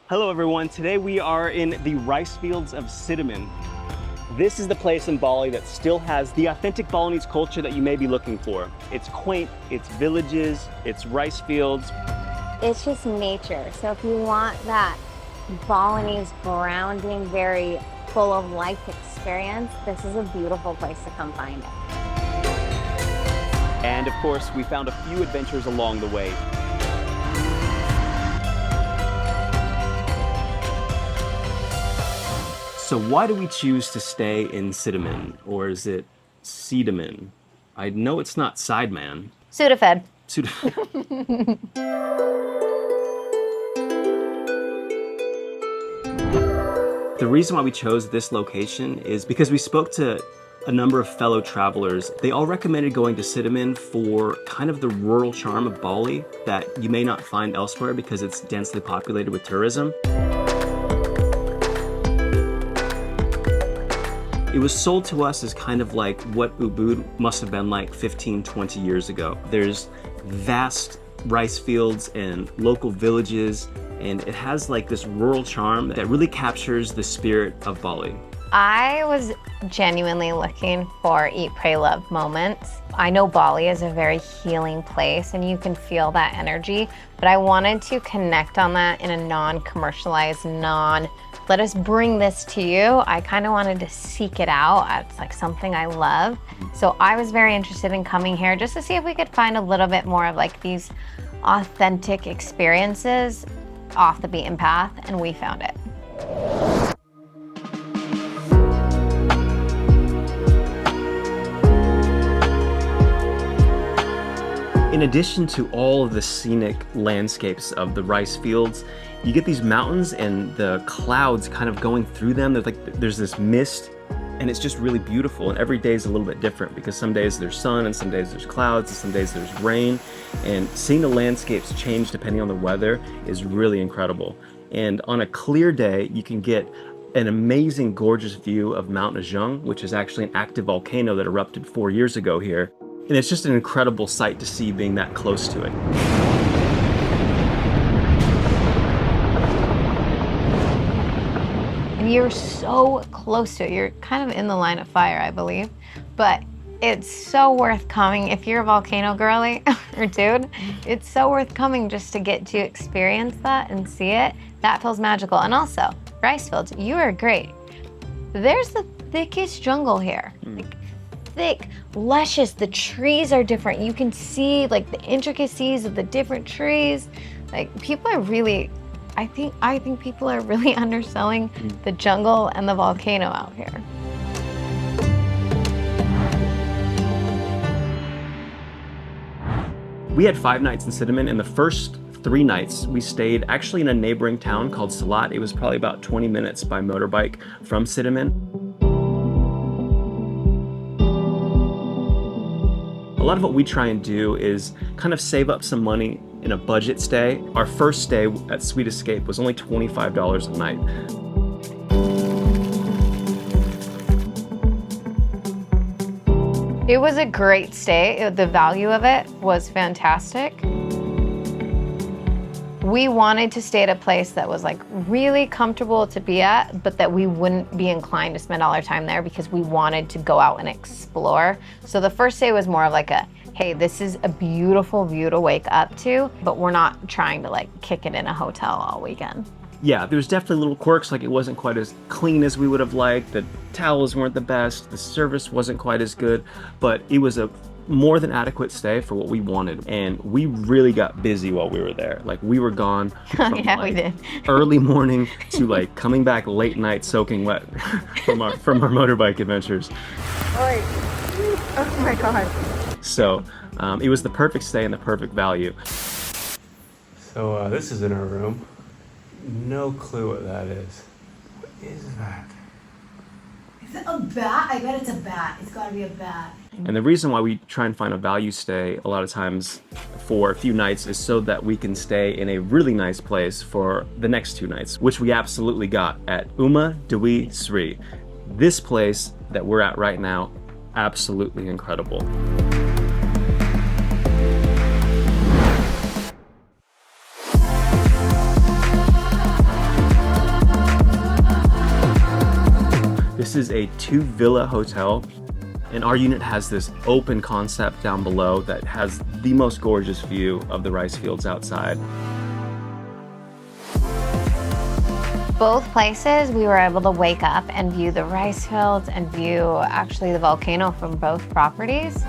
Hello everyone, today we are in the rice fields of Sidemen. This is the place in Bali that still has the authentic Balinese culture that you may be looking for. It's quaint, it's villages, it's rice fields. It's just nature. So if you want that Balinese grounding, very full of life experience, this is a beautiful place to come find it. And of course, we found a few adventures along the way. So why do we choose to stay in Sidemen, or is it Sidemen? I know it's not Sidemen. Sudafed. The reason why we chose this location is because we spoke to a number of fellow travelers. They all recommended going to Sidemen for kind of the rural charm of Bali that you may not find elsewhere because it's densely populated with tourism. It was sold to us as kind of like what Ubud must have been like 15, 20 years ago. There's vast rice fields and local villages, and it has like this rural charm that really captures the spirit of Bali. I was genuinely looking for eat, pray, love moments. I know Bali is a very healing place and you can feel that energy, but I wanted to connect on that in a non-commercialized, let us bring this to you. I kind of wanted to seek it out. It's like something I love. So I was very interested in coming here just to see if we could find a little bit more of like these authentic experiences off the beaten path, and we found it. In addition to all of the scenic landscapes of the rice fields, you get these mountains and the clouds kind of going through them. There's this mist, and it's just really beautiful. And every day is a little bit different because some days there's sun and some days there's clouds and some days there's rain. And seeing the landscapes change depending on the weather is really incredible. And on a clear day, you can get an amazing, gorgeous view of Mount Ajung, which is actually an active volcano that erupted 4 years ago here. And it's just an incredible sight to see being that close to it. And you're so close to it. You're kind of in the line of fire, I believe. But it's so worth coming. If you're a volcano girly or dude, it's so worth coming just to get to experience that and see it. That feels magical. And also, rice fields, you are great. There's the thickest jungle here. Like, thick, luscious. The trees are different. You can see like the intricacies of the different trees. Like people are really, I think people are really underselling the jungle and the volcano out here. We had 5 nights in Sidemen, and the first 3 nights we stayed actually in a neighboring town called Salat. It was probably about 20 minutes by motorbike from Sidemen. A lot of what we try and do is kind of save up some money in a budget stay. Our first stay at Sweet Escape was only $25 a night. It was a great stay. The value of it was fantastic. We wanted to stay at a place that was like really comfortable to be at, but that we wouldn't be inclined to spend all our time there because we wanted to go out and explore. So the first day was more of like a, hey, this is a beautiful view to wake up to, but we're not trying to like kick it in a hotel all weekend. Yeah, there's definitely little quirks, like it wasn't quite as clean as we would have liked, the towels weren't the best, the service wasn't quite as good, but it was a more than adequate stay for what we wanted. And we really got busy while we were there. Like we were gone from we did. early morning to like coming back late night soaking wet from our motorbike adventures. Oh my God. So it was the perfect stay and the perfect value. So this is in our room. No clue what that is. What is that? Is it a bat? I bet it's a bat. It's gotta be a bat. And the reason why we try and find a value stay a lot of times for a few nights is so that we can stay in a really nice place for the next 2 nights, which we absolutely got at Dewi Sri. This place that we're at right now, absolutely incredible. This is a 2-villa hotel, and our unit has this open concept down below that has the most gorgeous view of the rice fields outside. Both places we were able to wake up and view the rice fields and view actually the volcano from both properties.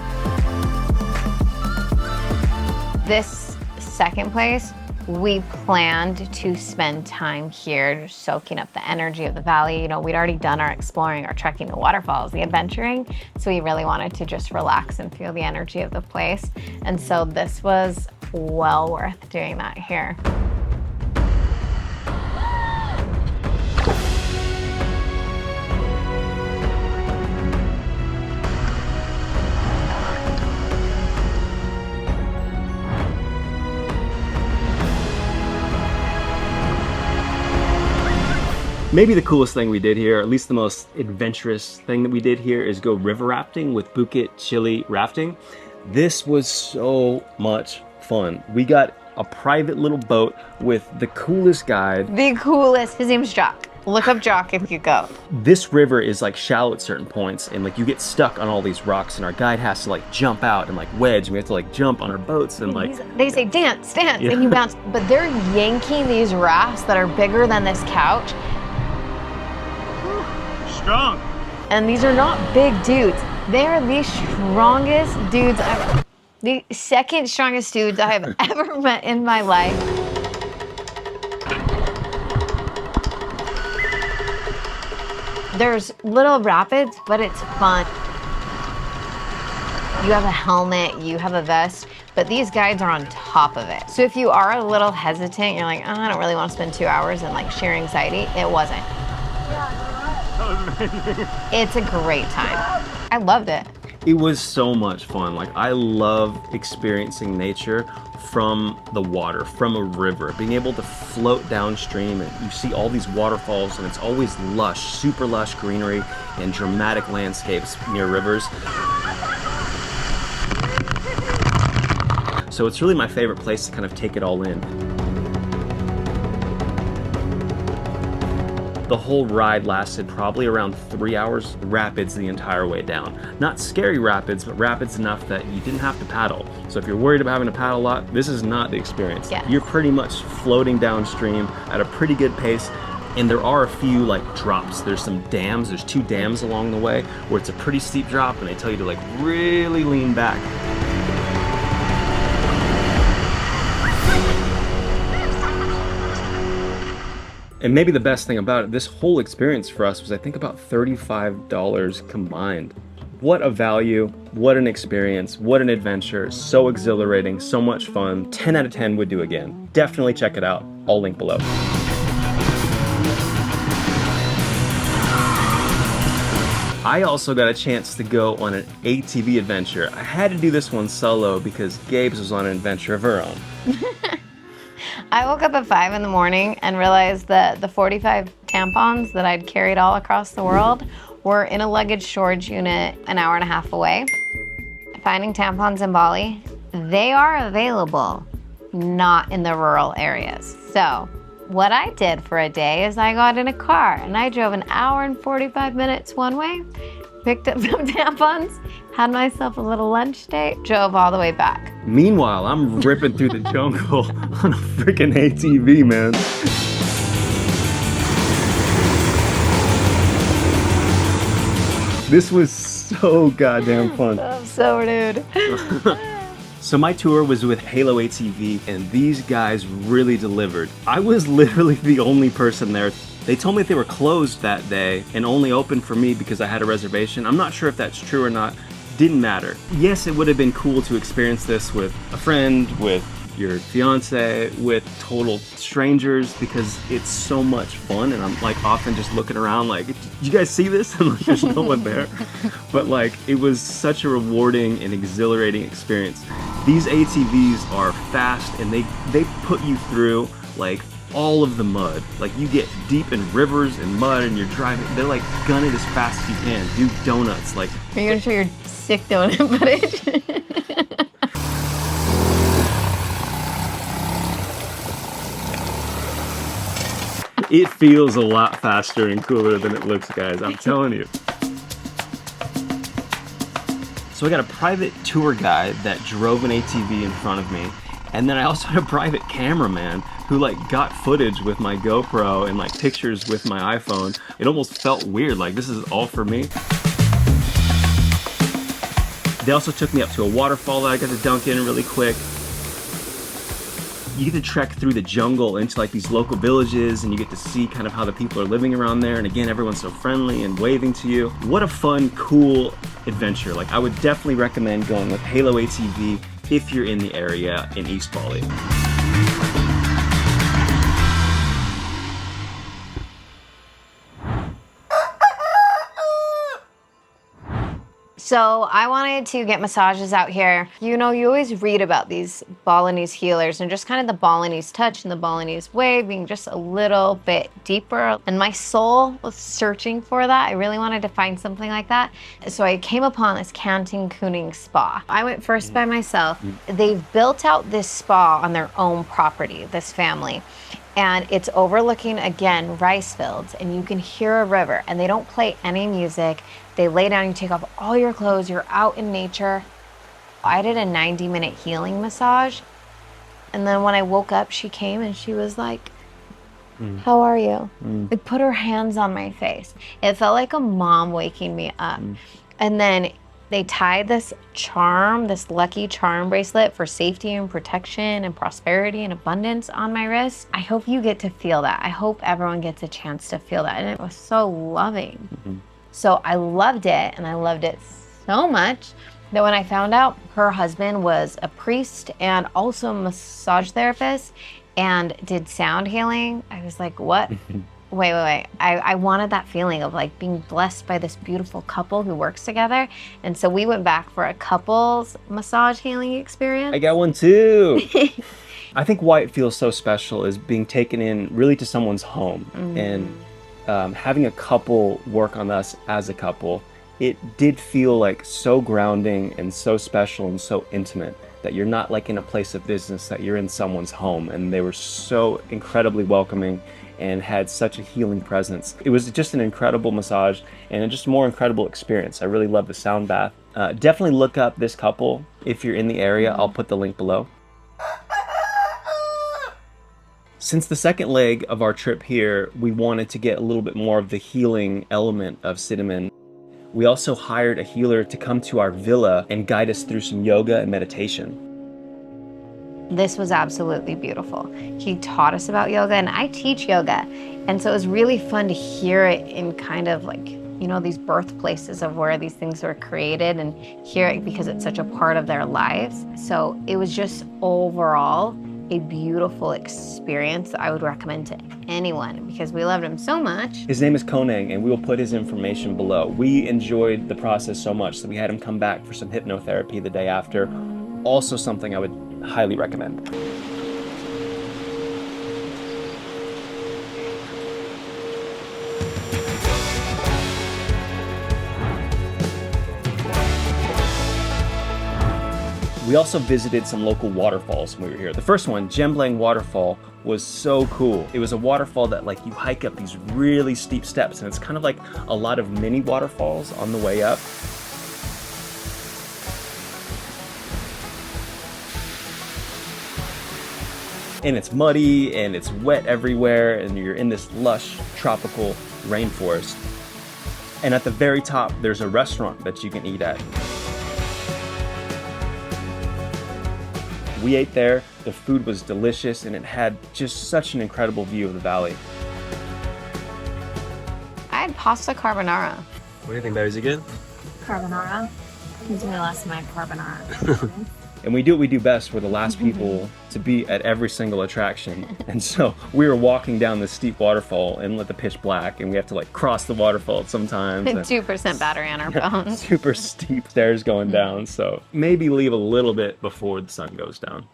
This second place, we planned to spend time here soaking up the energy of the valley. You know, we'd already done our exploring, our trekking, the waterfalls, the adventuring. So we really wanted to just relax and feel the energy of the place. And so this was well worth doing that here. Maybe the coolest thing we did here, or at least the most adventurous thing that we did here, is go river rafting with Bukit Chili Rafting. This was so much fun. We got a private little boat with the coolest guide. The coolest, his name's Jock. Look up Jock if you go. This river is like shallow at certain points, and like you get stuck on all these rocks, and our guide has to like jump out and like wedge, and we have to like jump on our boats and like... They say dance, dance, Yeah. and you bounce. But they're yanking these rafts that are bigger than this couch. Strong. And these are not big dudes. They are the strongest dudes ever. The second strongest dudes I have ever met in my life. There's little rapids, but it's fun. You have a helmet, you have a vest, but these guides are on top of it. So if you are a little hesitant, you're like, oh, I don't really want to spend 2 hours in like sheer anxiety, it wasn't. It's a great time. I loved it. It was so much fun. Like, I love experiencing nature from the water, from a river, being able to float downstream, and you see all these waterfalls, and it's always lush, super lush greenery and dramatic landscapes near rivers. So it's really my favorite place to kind of take it all in. The whole ride lasted probably around 3 hours, rapids the entire way down. Not scary rapids, but rapids enough that you didn't have to paddle. So if you're worried about having to paddle a lot, this is not the experience. Yes. You're pretty much floating downstream at a pretty good pace, and there are a few like drops. There's some dams, there's 2 dams along the way where it's a pretty steep drop, and they tell you to like really lean back. And maybe the best thing about it, this whole experience for us was I think about $35 combined. What a value, what an experience, what an adventure, so exhilarating, so much fun. 10 out of 10 would do again. Definitely check it out, I'll link below. I also got a chance to go on an ATV adventure. I had to do this one solo because Gabe's was on an adventure of her own. I woke up at 5 in the morning and realized that the 45 tampons that I'd carried all across the world were in a luggage storage unit an hour and a half away. Finding tampons in Bali, they are available, not in the rural areas. So what I did for a day is I got in a car and I drove an hour and 45 minutes one way, picked up some tampons, had myself a little lunch date, drove all the way back. Meanwhile, I'm ripping through the jungle on a freaking ATV, man. This was so goddamn fun. I'm so rude. So my tour was with Halo ATV, and these guys really delivered. I was literally the only person there. They told me they were closed that day and only open for me because I had a reservation. I'm not sure if that's true or not. Didn't matter. Yes, it would have been cool to experience this with a friend, with your fiance, with total strangers, because it's so much fun, and I'm like often just looking around like, did you guys see this? And like, there's no one there. But like, it was such a rewarding and exhilarating experience. These ATVs are fast, and they put you through like all of the mud. Like, you get deep in rivers and mud, and you're driving, they're like, gun it as fast as you can, do donuts. Like, Are you gonna show your sick donut footage? It feels a lot faster and cooler than it looks, guys. I'm telling you. So I got a private tour guide that drove an ATV in front of me. And then I also had a private cameraman who like got footage with my GoPro and like pictures with my iPhone. It almost felt weird, like this is all for me. They also took me up to a waterfall that I got to dunk in really quick. You get to trek through the jungle into like these local villages, and you get to see kind of how the people are living around there. And again, everyone's so friendly and waving to you. What a fun, cool adventure. Like I would definitely recommend going with Halo ATV if you're in the area in East Bali. So I wanted to get massages out here. You know, you always read about these Balinese healers and just kind of the Balinese touch and the Balinese way being just a little bit deeper. And my soul was searching for that. I really wanted to find something like that. So I came upon this Canting Kuning Spa. I went first by myself. They've built out this spa on their own property, this family. And it's overlooking, again, rice fields, and you can hear a river, and they don't play any music. They lay down, you take off all your clothes, you're out in nature. I did a 90-minute healing massage, and then when I woke up, she came and she was like, how are you? Like put her hands on my face. It felt like a mom waking me up. And then they tied this charm, this lucky charm bracelet for safety and protection and prosperity and abundance on my wrist. I hope you get to feel that. I hope everyone gets a chance to feel that. And it was so loving. So I loved it, and I loved it so much that when I found out her husband was a priest and also a massage therapist and did sound healing, I was like, what? Wait. I wanted that feeling of like being blessed by this beautiful couple who works together. And so we went back for a couple's massage healing experience. I got one too. I think why it feels so special is being taken in really to someone's home and having a couple work on us as a couple. It did feel like so grounding and so special and so intimate that you're not like in a place of business, that you're in someone's home. And they were so incredibly welcoming and had such a healing presence. It was just an incredible massage and just a more incredible experience. I really love the sound bath. Definitely look up this couple if you're in the area. I'll put the link below. Since the second leg of our trip here, we wanted to get a little bit more of the healing element of Sidemen. We also hired a healer to come to our villa and guide us through some yoga and meditation. This was absolutely beautiful. He taught us about yoga, and I teach yoga. And so it was really fun to hear it in kind of like, you know, these birthplaces of where these things were created and hear it because it's such a part of their lives. So it was just overall a beautiful experience that I would recommend to anyone because we loved him so much. His name is Konang, and we will put his information below. We enjoyed the process so much that we had him come back for some hypnotherapy the day after. Also something I would highly recommend. We also visited some local waterfalls when we were here. The first one, Jemblang Waterfall, was so cool. It was a waterfall that like you hike up these really steep steps, and it's kind of like a lot of mini waterfalls on the way up. And it's muddy and it's wet everywhere, and you're in this lush tropical rainforest. And at the very top, there's a restaurant that you can eat at. We ate there, the food was delicious, and it had just such an incredible view of the valley. I had pasta carbonara. What do you think, Barry? Is it good? Carbonara. It's my last night carbonara. And we do what we do best. We're the last people to be at every single attraction. And so we were walking down this steep waterfall and let the pitch black, and we have to like cross the waterfall sometimes. 2% battery on our phones. Super steep stairs going down. So maybe leave a little bit before the sun goes down.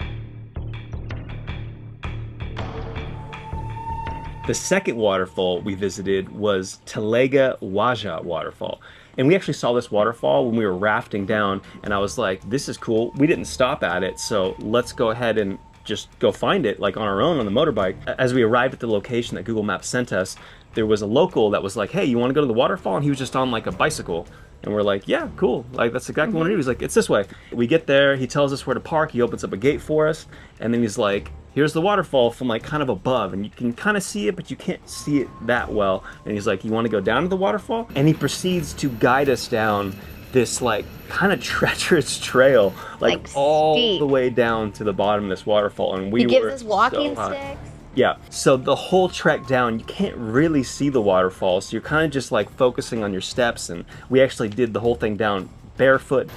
The second waterfall we visited was Telaga Waja Waterfall. And we actually saw this waterfall when we were rafting down, and I was like, this is cool. We didn't stop at it, so let's go ahead and just go find it like on our own on the motorbike. As we arrived at the location that Google Maps sent us, there was a local that was like, hey, you want to go to the waterfall? And he was just on like a bicycle. And we're like, yeah, cool. Like, that's exactly what to do. He's like, it's this way. We get there, he tells us where to park, he opens up a gate for us, and then he's like, here's the waterfall from like kind of above, and you can kind of see it, but you can't see it that well. And he's like, you want to go down to the waterfall? And he proceeds to guide us down this like kind of treacherous trail, like all steep. the way down to the bottom of this waterfall. And we He gives were us walking so high. sticks. Yeah, so the whole trek down, you can't really see the waterfall, so you're kind of just like focusing on your steps, and we actually did the whole thing down barefoot.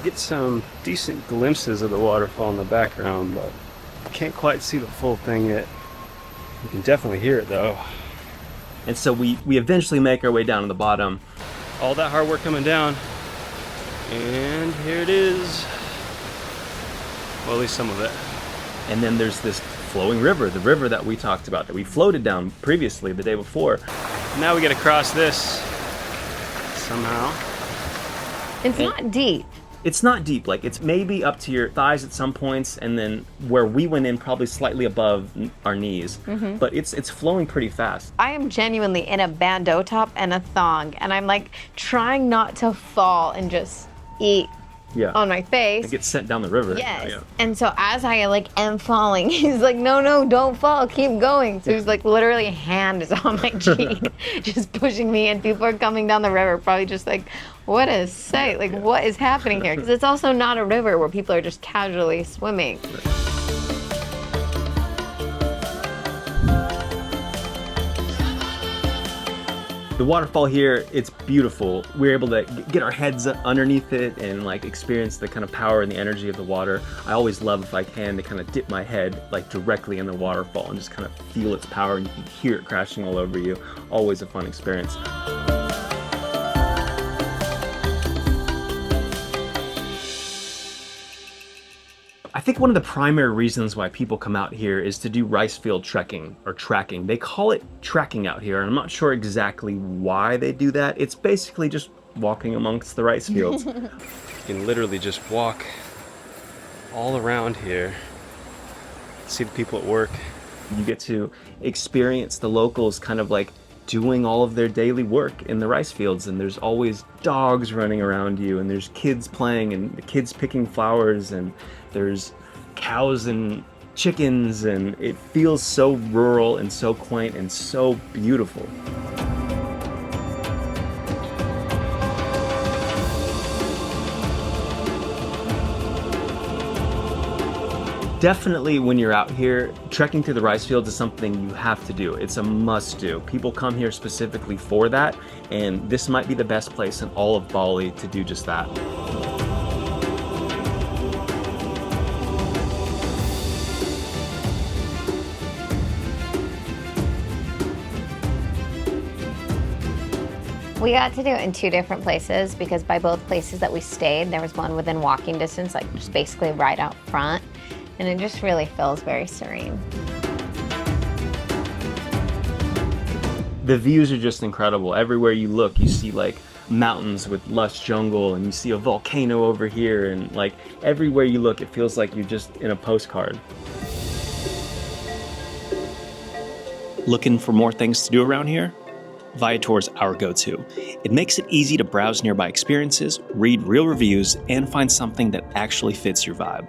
Get some decent glimpses of the waterfall in the background, but can't quite see the full thing yet. You can definitely hear it though. And so we eventually make our way down to the bottom. All that hard work coming down, and here it is. Well, at least some of it. And then there's this flowing river, the river that we talked about, that we floated down previously the day before. Now we gotta cross this somehow. It's not deep. It's not deep, like it's maybe up to your thighs at some points, and then where we went in probably slightly above our knees, but it's flowing pretty fast. I am genuinely in a bandeau top and a thong, and I'm like trying not to fall and just eat on my face. It gets sent down the river. Yes. Yeah. And so as I like am falling, he's like, no, don't fall, keep going. So he's like literally hand is on my cheek, just pushing me, and people are coming down the river, probably just like, what a sight, like what is happening here? Because it's also not a river where people are just casually swimming. The waterfall here, it's beautiful. We're able to get our heads underneath it and like experience the kind of power and the energy of the water. I always love, if I can, to kind of dip my head like directly in the waterfall and just kind of feel its power, and you can hear it crashing all over you. Always a fun experience. I think one of the primary reasons why people come out here is to do rice field trekking or tracking. They call it trekking out here, and I'm not sure exactly why they do that. It's basically just walking amongst the rice fields. You can literally just walk all around here, see the people at work. You get to experience the locals kind of like doing all of their daily work in the rice fields, and there's always dogs running around you, and there's kids playing, and the kids picking flowers, and there's cows and chickens, and it feels so rural and so quaint and so beautiful. Definitely when you're out here, trekking through the rice fields is something you have to do. It's a must do. People come here specifically for that, and this might be the best place in all of Bali to do just that. We got to do it in 2 different places, because by both places that we stayed, there was one within walking distance, like just basically right out front. And it just really feels very serene. The views are just incredible. Everywhere you look, you see like mountains with lush jungle, and you see a volcano over here, and like everywhere you look, it feels like you're just in a postcard. Looking for more things to do around here? Viator's our go-to. It makes it easy to browse nearby experiences, read real reviews, and find something that actually fits your vibe.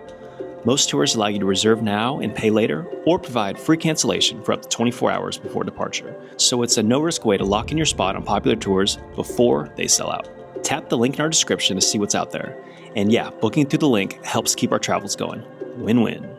Most tours allow you to reserve now and pay later, or provide free cancellation for up to 24 hours before departure. So it's a no-risk way to lock in your spot on popular tours before they sell out. Tap the link in our description to see what's out there. And yeah, booking through the link helps keep our travels going. Win-win.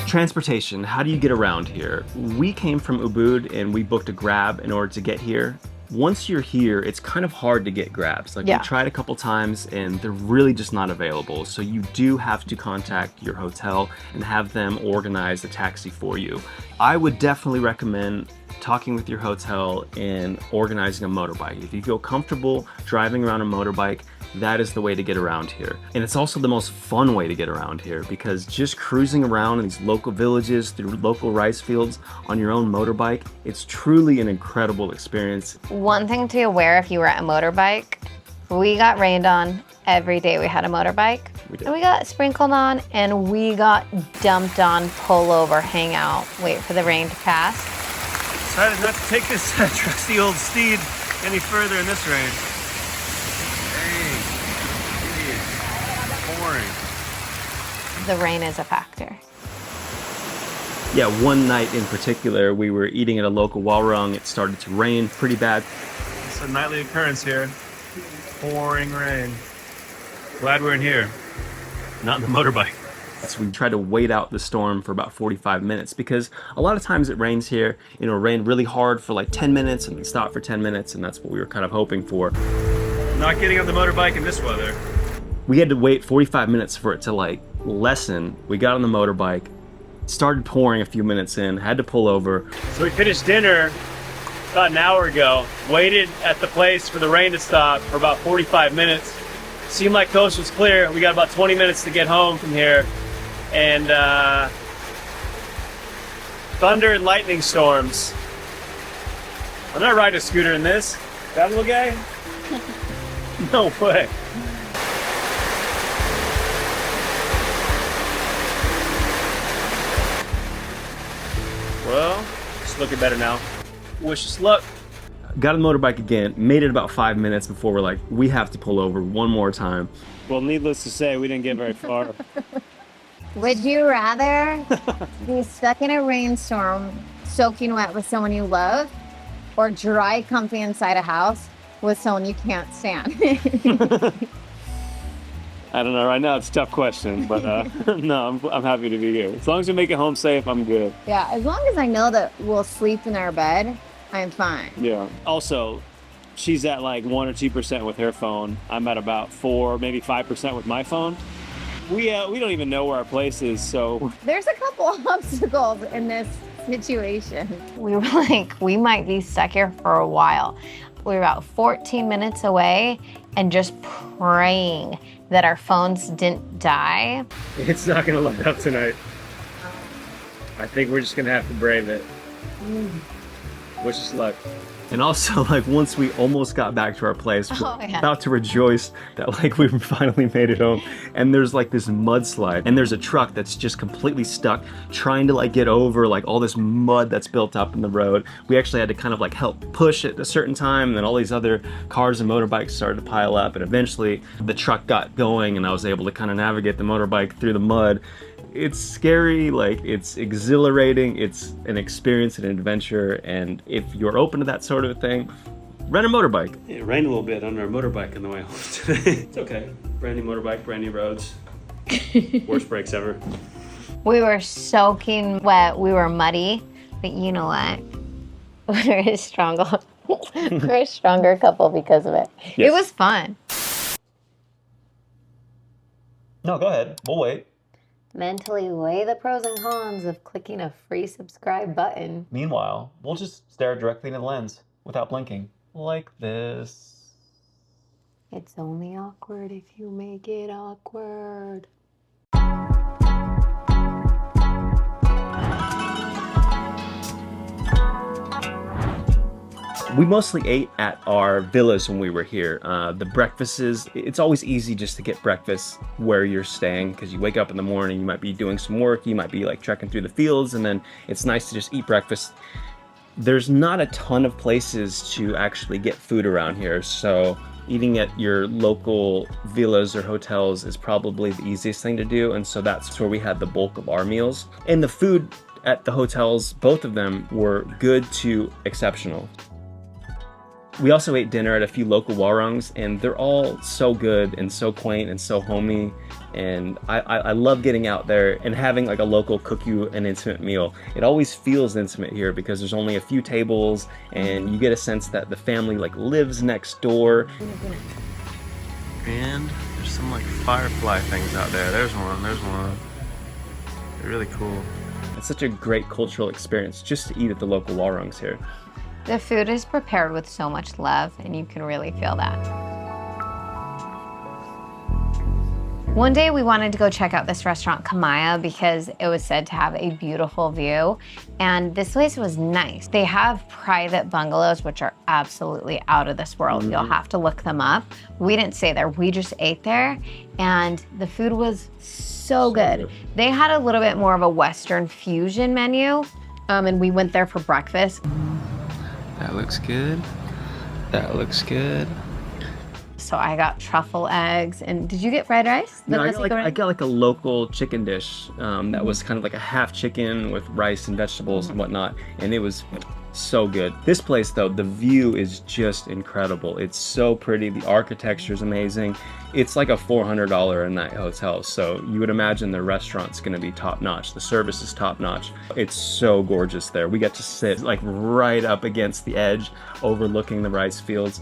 Transportation, how do you get around here? We came from Ubud and we booked a Grab in order to get here. Once you're here, it's kind of hard to get Grabs. Like we tried a couple times and they're really just not available. So you do have to contact your hotel and have them organize a taxi for you. I would definitely recommend talking with your hotel and organizing a motorbike. If you feel comfortable driving around a motorbike, that is the way to get around here. And it's also the most fun way to get around here, because just cruising around in these local villages through local rice fields on your own motorbike, it's truly an incredible experience. One thing to be aware if you were at a motorbike, we got rained on every day we had a motorbike. And we got sprinkled on, and we got dumped on, pull over, hang out, wait for the rain to pass. Decided not to take this trusty old steed any further in this rain. Dang, it is pouring. The rain is a factor. Yeah, one night in particular, we were eating at a local warung. It started to rain pretty bad. It's a nightly occurrence here. Pouring rain. Glad we're in here, not in the motorbike. So we tried to wait out the storm for about 45 minutes, because a lot of times it rains here, you know, rain really hard for like 10 minutes and then stop for 10 minutes, and that's what we were kind of hoping for. Not getting on the motorbike in this weather. We had to wait 45 minutes for it to like lessen. We got on the motorbike, started pouring a few minutes in, had to pull over. So we finished dinner about an hour ago, waited at the place for the rain to stop for about 45 minutes. Seemed like coast was clear. We got about 20 minutes to get home from here. And thunder and lightning storms. I'm not riding a scooter in this. That little guy? No way. Well, it's looking better now. Wish us luck. Got on the motorbike again, made it about 5 minutes before we're like, we have to pull over one more time. Well, needless to say, we didn't get very far. Would you rather be stuck in a rainstorm, soaking wet with someone you love, or dry, comfy inside a house with someone you can't stand? I don't know. Right now, it's a tough question, but no, I'm happy to be here. As long as we make it home safe, I'm good. Yeah, as long as I know that we'll sleep in our bed, I'm fine. Yeah. Also, she's at like 1 or 2% with her phone. I'm at about 4, maybe 5% with my phone. We don't even know where our place is, so. There's a couple obstacles in this situation. We were like, we might be stuck here for a while. We were about 14 minutes away and just praying that our phones didn't die. It's not gonna light up tonight. I think we're just gonna have to brave it. Wish us luck. And also, like, once we almost got back to our place, we're yeah. about to rejoice that, like, we finally made it home. And there's, like, this mudslide. And there's a truck that's just completely stuck, trying to, like, get over, like, all this mud that's built up in the road. We actually had to kind of, like, help push at a certain time. And then all these other cars and motorbikes started to pile up. And eventually, the truck got going, and I was able to kind of navigate the motorbike through the mud. It's scary, like, it's exhilarating, it's an experience and an adventure, and if you're open to that sort of thing, rent a motorbike. It rained a little bit on our motorbike on the way home today. It's okay. Brand new motorbike, brand new roads. Worst brakes ever. We were soaking wet, we were muddy, but you know what? We're a stronger couple because of it. Yes. It was fun. No, go ahead, we'll wait. Mentally weigh the pros and cons of clicking a free subscribe button. Meanwhile, we'll just stare directly into the lens without blinking, like this. It's only awkward if you make it awkward. We mostly ate at our villas when we were here. The breakfasts, it's always easy just to get breakfast where you're staying, because you wake up in the morning, you might be doing some work, you might be like trekking through the fields, and then it's nice to just eat breakfast. There's not a ton of places to actually get food around here, so eating at your local villas or hotels is probably the easiest thing to do, and so that's where we had the bulk of our meals. And the food at the hotels, both of them, were good to exceptional. We also ate dinner at a few local warungs, and they're all so good and so quaint and so homey. And I love getting out there and having like a local cook you an intimate meal. It always feels intimate here because there's only a few tables, and you get a sense that the family like lives next door. And there's some like firefly things out there. There's one. They're really cool. It's such a great cultural experience just to eat at the local warungs here. The food is prepared with so much love, and you can really feel that. One day we wanted to go check out this restaurant, Kamaya, because it was said to have a beautiful view. And this place was nice. They have private bungalows, which are absolutely out of this world. You'll have to look them up. We didn't stay there, we just ate there. And the food was so good. They had a little bit more of a Western fusion menu. And we went there for breakfast. That looks good. That looks good. So I got truffle eggs, and did you get fried rice? No, I got like a local chicken dish that was kind of like a half chicken with rice and vegetables and whatnot, and it was so good. This place though, the view is just incredible. It's so pretty, the architecture is amazing. It's like a $400 a night hotel, so you would imagine the restaurant's gonna be top notch. The service is top notch. It's so gorgeous there. We get to sit like right up against the edge, overlooking the rice fields.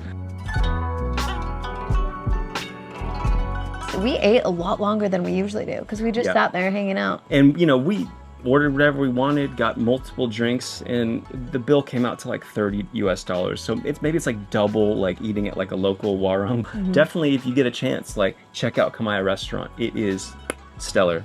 We ate a lot longer than we usually do because we just sat there hanging out. And you know, we ordered whatever we wanted, got multiple drinks, and the bill came out to like $30 US. So it's like double like eating at like a local warung. Definitely, if you get a chance, like check out Kamaya restaurant. It is stellar.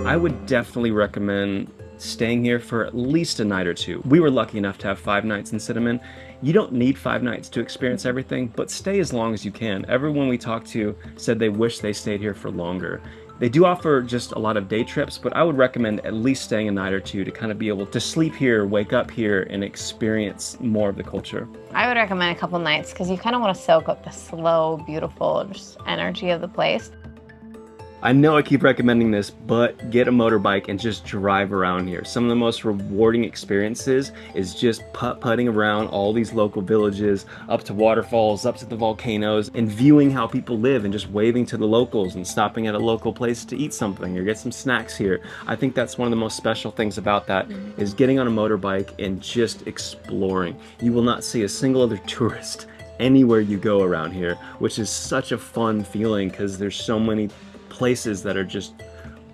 I would definitely recommend staying here for at least a night or two. We were lucky enough to have 5 nights in Sidemen. You don't need 5 nights to experience everything, but stay as long as you can. Everyone we talked to said they wish they stayed here for longer. They do offer just a lot of day trips, but I would recommend at least staying a night or two to kind of be able to sleep here, wake up here, and experience more of the culture. I would recommend a couple nights because you kind of want to soak up the slow, beautiful just energy of the place. I know I keep recommending this, but get a motorbike and just drive around here. Some of the most rewarding experiences is just putt-putting around all these local villages, up to waterfalls, up to the volcanoes, and viewing how people live and just waving to the locals and stopping at a local place to eat something or get some snacks here. I think that's one of the most special things about that is getting on a motorbike and just exploring. You will not see a single other tourist anywhere you go around here, which is such a fun feeling because there's so many places that are just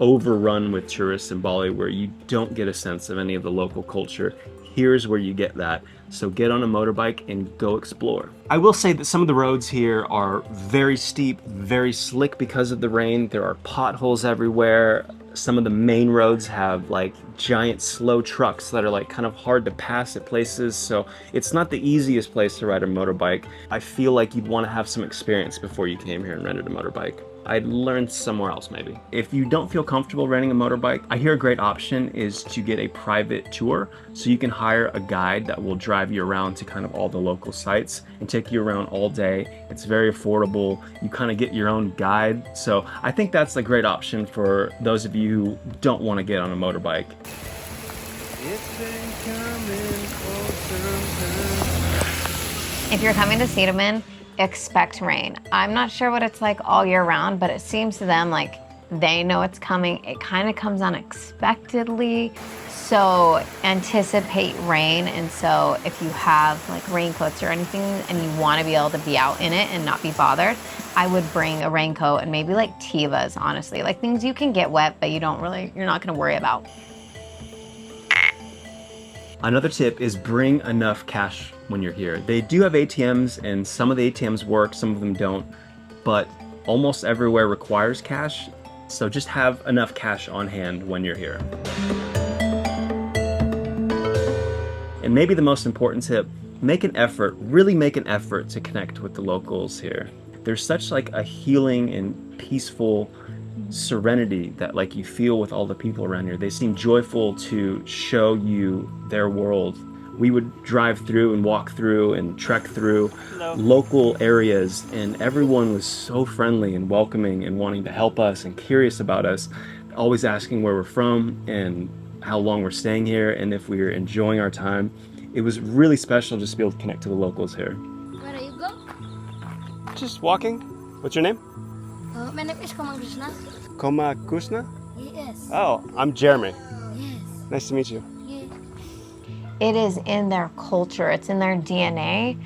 overrun with tourists in Bali where you don't get a sense of any of the local culture. Here's where you get that. So get on a motorbike and go explore. I will say that some of the roads here are very steep, very slick because of the rain. There are potholes everywhere. Some of the main roads have like giant slow trucks that are like kind of hard to pass at places. So it's not the easiest place to ride a motorbike. I feel like you'd want to have some experience before you came here and rented a motorbike. I'd learn somewhere else maybe. If you don't feel comfortable renting a motorbike, I hear a great option is to get a private tour. So you can hire a guide that will drive you around to kind of all the local sites and take you around all day. It's very affordable. You kind of get your own guide. So I think that's a great option for those of you who don't want to get on a motorbike. If you're coming to Sidemen, expect rain. I'm not sure what it's like all year round, but it seems to them like they know it's coming. It kind of comes unexpectedly. So anticipate rain. And so if you have like raincoats or anything and you want to be able to be out in it and not be bothered, I would bring a raincoat and maybe like Tivas, honestly, like things you can get wet, but you're not going to worry about. Another tip is bring enough cash when you're here. They do have ATMs and some of the ATMs work, some of them don't, but almost everywhere requires cash. So just have enough cash on hand when you're here. And maybe the most important tip, make an effort, really make an effort to connect with the locals here. There's such like a healing and peaceful serenity that like you feel with all the people around here. They seem joyful to show you their world. We would drive through and walk through and trek through local areas, and everyone was so friendly and welcoming and wanting to help us and curious about us, always asking where we're from and how long we're staying here and if we're enjoying our time. It was really special just to be able to connect to the locals here. Where do you go? Just walking. What's your name? My name is Koma Krishna. Koma Krishna? Yes. Oh, I'm Jeremy. Yes. Nice to meet you. Yes. It is in their culture, it's in their DNA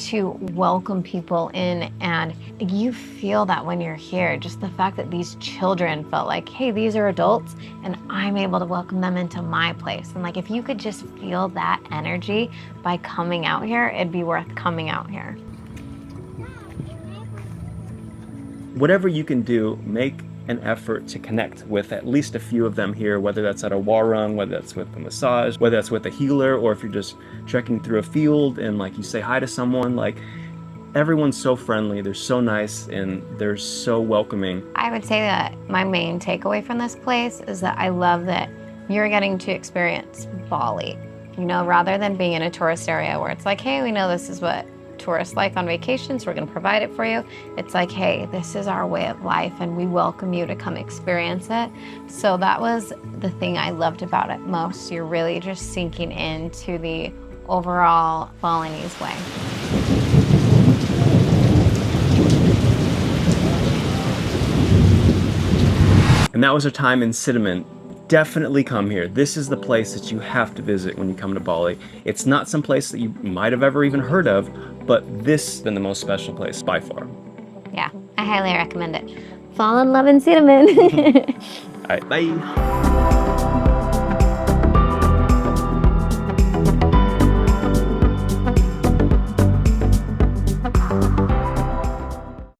to welcome people in, and you feel that when you're here. Just the fact that these children felt like, hey, these are adults and I'm able to welcome them into my place. And like if you could just feel that energy by coming out here, it'd be worth coming out here. whatever you can do, make an effort to connect with at least a few of them here, whether that's at a warung, whether that's with a massage, whether that's with a healer, or if you're just trekking through a field and like you say hi to someone. Like, everyone's so friendly, they're so nice, and they're so welcoming. I would say that my main takeaway from this place is that I love that you're getting to experience Bali, you know, rather than being in a tourist area where it's like, hey, we know this is what tourists like on vacation, so we're going to provide it for you. It's like, hey, this is our way of life and we welcome you to come experience it. So that was the thing I loved about it most. You're really just sinking into the overall Balinese way. And that was our time in Sidemen. Definitely come here. This is the place that you have to visit when you come to Bali. It's not some place that you might have ever even heard of, but this has been the most special place by far. Yeah, I highly recommend it. Fall in love in Sidemen. All right, bye.